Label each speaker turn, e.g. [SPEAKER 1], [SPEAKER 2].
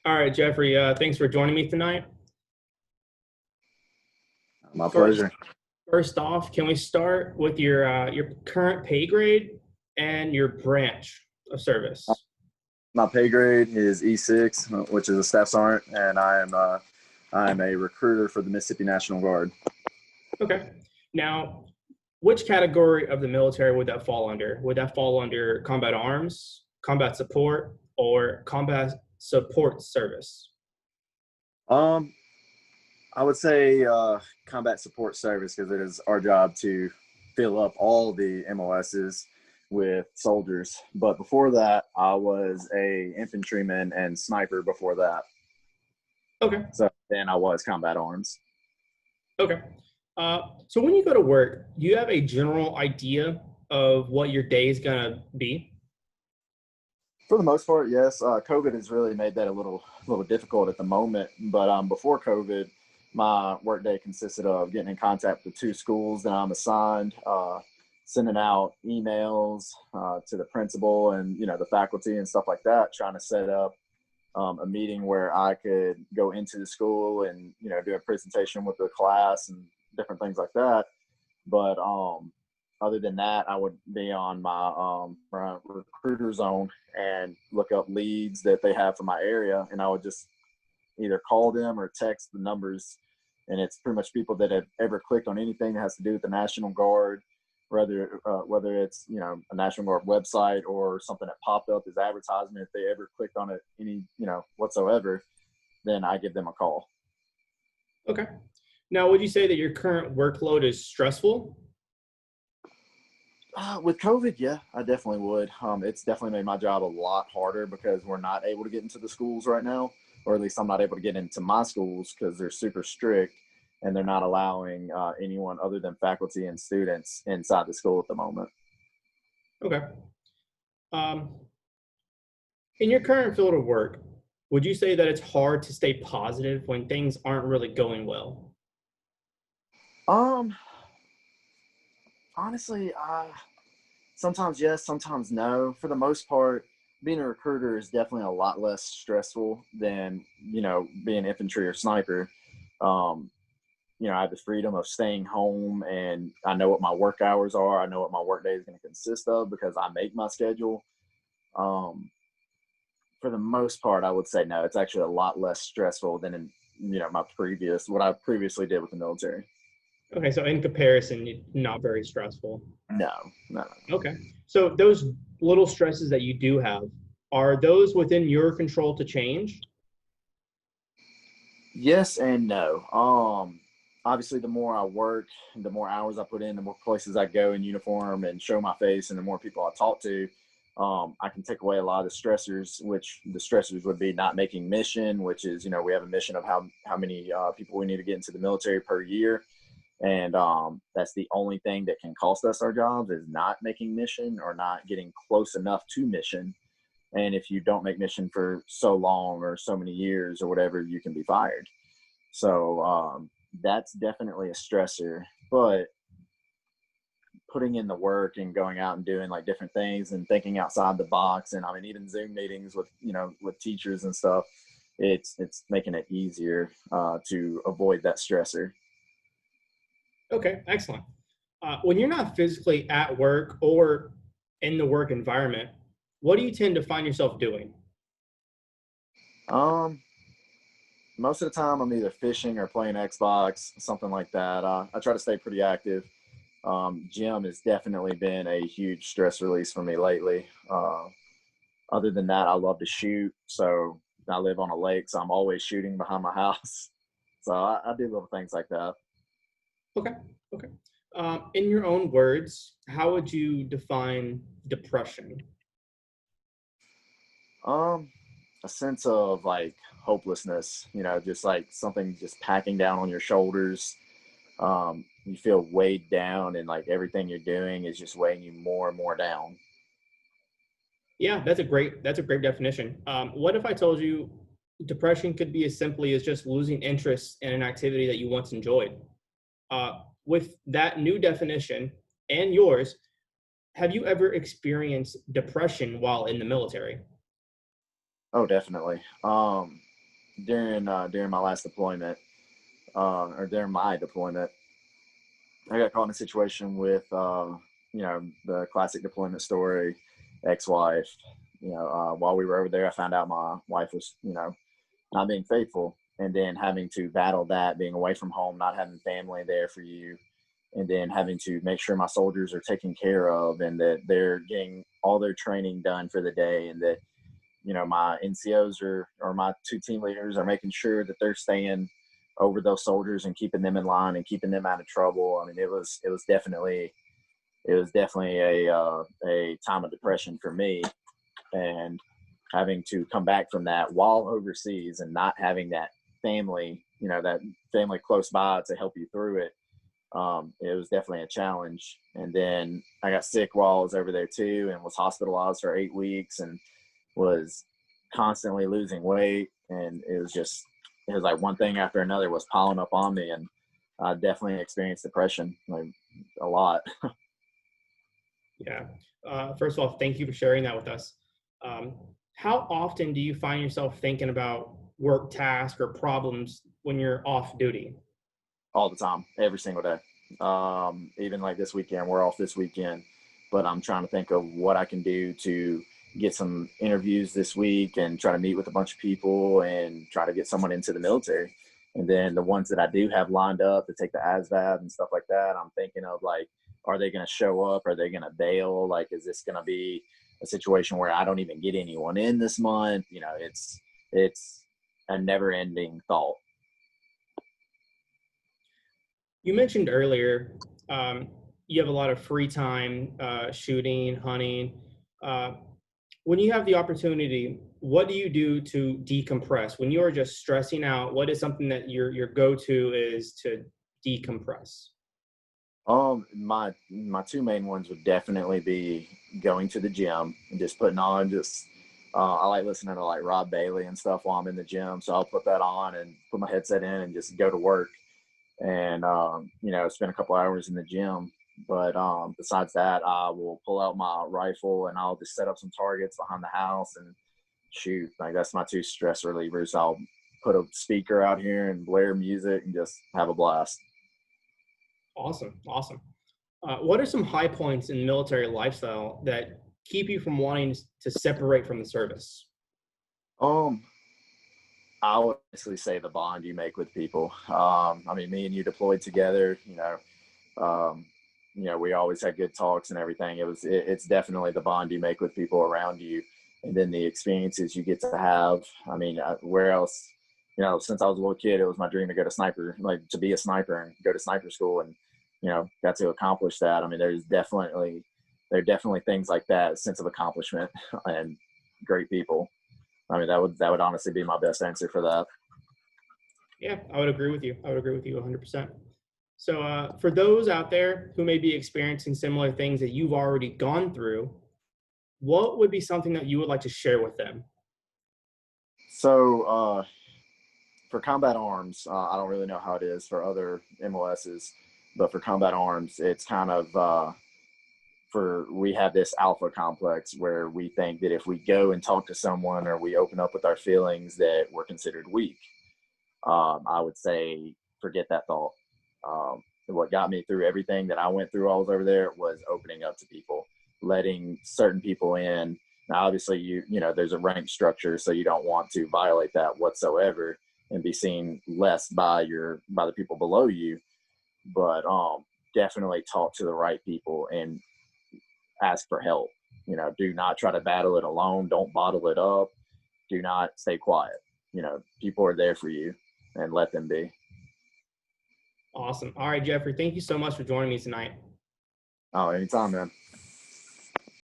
[SPEAKER 1] All right, Jeffrey, thanks for joining me tonight.
[SPEAKER 2] My
[SPEAKER 1] First,
[SPEAKER 2] pleasure.
[SPEAKER 1] first off, can we start with your current pay grade and your branch of service?
[SPEAKER 2] My pay grade is E6, which is a staff sergeant, and I am a recruiter for the Mississippi National Guard.
[SPEAKER 1] Okay. Now, which category of the military would that fall under? Would that fall under combat arms, combat support, or combat support service?
[SPEAKER 2] Um, I would say combat support service because it is our job to fill up all the MOSs with soldiers. But before that, I was a infantryman and sniper before that.
[SPEAKER 1] Okay.
[SPEAKER 2] So then I was combat arms.
[SPEAKER 1] Okay. So when you go to work, do you have a general idea of what your day is gonna be?
[SPEAKER 2] For the most part, yes. COVID has really made that a little difficult at the moment. But before COVID, my workday consisted of getting in contact with the two schools that I'm assigned, sending out emails to the principal and the faculty and stuff like that, trying to set up a meeting where I could go into the school and do a presentation with the class and different things like that. But other than that, I would be on my recruiter zone and look up leads that they have for my area, and I would just either call them or text the numbers. And it's pretty much people that have ever clicked on anything that has to do with the National Guard, whether it's a National Guard website or something that popped up as advertisement. If they ever clicked on it any whatsoever, then I give them a call.
[SPEAKER 1] Okay. Now, would you say that your current workload is stressful?
[SPEAKER 2] With COVID, yeah, I definitely would. It's definitely made my job a lot harder because we're not able to get into the schools right now, or at least I'm not able to get into my schools because they're super strict and they're not allowing anyone other than faculty and students inside the school at the moment.
[SPEAKER 1] Okay. Um, in your current field of work, would you say that it's hard to stay positive when things aren't really going well?
[SPEAKER 2] Um, Honestly, sometimes yes, sometimes no. For the most part, being a recruiter is definitely a lot less stressful than being infantry or sniper. Um, I have the freedom of staying home and I know what my work hours are. I know what my work day is going to consist of because I make my schedule. Um, for the most part, I would say no. It's actually a lot less stressful than in what I previously did with the military.
[SPEAKER 1] Okay, so in comparison, not very stressful.
[SPEAKER 2] No, no.
[SPEAKER 1] Okay. So those little stresses that you do have, are those within your control to change?
[SPEAKER 2] Yes and no. Obviously, the more I work, the more hours I put in, the more places I go in uniform and show my face, and the more people I talk to, I can take away a lot of the stressors. Which the stressors would be not making mission, which is we have a mission of how many people we need to get into the military per year, and that's the only thing that can cost us our jobs is not making mission or not getting close enough to mission. And if you don't make mission for so long or so many years or whatever, you can be fired. So that's definitely a stressor. But putting in the work and going out and doing like different things and thinking outside the box, and I mean even Zoom meetings with with teachers and stuff, it's making it easier to avoid that stressor.
[SPEAKER 1] Okay, excellent. When you're not physically at work or in the work environment, what do you tend to find yourself doing?
[SPEAKER 2] Um, Most of the time, I'm either fishing or playing Xbox, something like that. I try to stay pretty active. Gym has definitely been a huge stress release for me lately. Other than that, I love to shoot. So I live on a lake, so I'm always shooting behind my house. So I do little things like that.
[SPEAKER 1] Okay, okay. In your own words, how would you define depression?
[SPEAKER 2] Um, a sense of like hopelessness, just like something just packing down on your shoulders. You feel weighed down, and like everything you're doing is just weighing you more and more down.
[SPEAKER 1] Yeah, that's a great definition. What if I told you depression could be as simply as just losing interest in an activity that you once enjoyed? With that new definition and yours, have you ever experienced depression while in the military?
[SPEAKER 2] Oh, definitely. during my last deployment, or during my deployment, I got caught in a situation with, the classic deployment story, ex-wife. While we were over there, I found out my wife was, not being faithful, and then having to battle that, being away from home, not having family there for you, and then having to make sure my soldiers are taken care of and that they're getting all their training done for the day, and that my NCOs or my two team leaders are making sure that they're staying over those soldiers and keeping them in line and keeping them out of trouble. I mean, it was definitely a time of depression for me, and having to come back from that while overseas and not having that family close by to help you through it. It was definitely a challenge. And then I got sick while I was over there too, and was hospitalized for 8 weeks, and was constantly losing weight. And it was like one thing after another was piling up on me. And I definitely experienced depression, like, a lot.
[SPEAKER 1] Yeah. First of all, thank you for sharing that with us. Um, how often do you find yourself thinking about work tasks or problems when you're off duty?
[SPEAKER 2] All the time, every single day. Even like this weekend, we're off this weekend, but I'm trying to think of what I can do to get some interviews this week and try to meet with a bunch of people and try to get someone into the military. And then the ones that I do have lined up to take the ASVAB and stuff like that, I'm thinking of, like, are they going to show up? Are they going to bail? Like, is this going to be a situation where I don't even get anyone in this month? It's a never ending thought.
[SPEAKER 1] You mentioned earlier um, you have a lot of free time shooting, hunting. Uh, when you have the opportunity, what do you do to decompress? When you are just stressing out, what is something that your go-to is to decompress?
[SPEAKER 2] My two main ones would definitely be going to the gym and just putting on just. I like listening to like Rob Bailey and stuff while I'm in the gym, so I'll put that on and put my headset in and just go to work, and spend a couple hours in the gym. But besides that, I will pull out my rifle and I'll just set up some targets behind the house and shoot. Like, that's my two stress relievers. I'll put a speaker out here and blare music and just have a blast.
[SPEAKER 1] Awesome, awesome. What are some high points in military lifestyle that keep you from wanting to separate from the service?
[SPEAKER 2] Um, I would basically say the bond you make with people. I mean, me and you deployed together. Um, we always had good talks and everything. It's definitely the bond you make with people around you, and then the experiences you get to have. I mean, where else? Since I was a little kid, it was my dream to go to to be a sniper and go to sniper school, and got to accomplish that. I mean, there are definitely things like that, sense of accomplishment, and great people. I mean, that would honestly be my best answer for that.
[SPEAKER 1] Yeah, I would agree with you. I would agree with you 100%. So, for those out there who may be experiencing similar things that you've already gone through, what would be something that you would like to share with them?
[SPEAKER 2] So, for combat arms, I don't really know how it is for other MOSs, but for combat arms, it's kind of we have this alpha complex where we think that if we go and talk to someone or we open up with our feelings, that we're considered weak. I would say forget that thought. What got me through everything that I went through while I was over there was opening up to people, letting certain people in. Now, obviously, there's a rank structure, so you don't want to violate that whatsoever and be seen less by the people below you. But definitely talk to the right people and ask for help. Do not try to battle it alone. Don't bottle it up. Do not stay quiet. People are there for you, and let them be.
[SPEAKER 1] Awesome. All right, Jeffrey, thank you so much for joining me tonight.
[SPEAKER 2] Oh, anytime, man.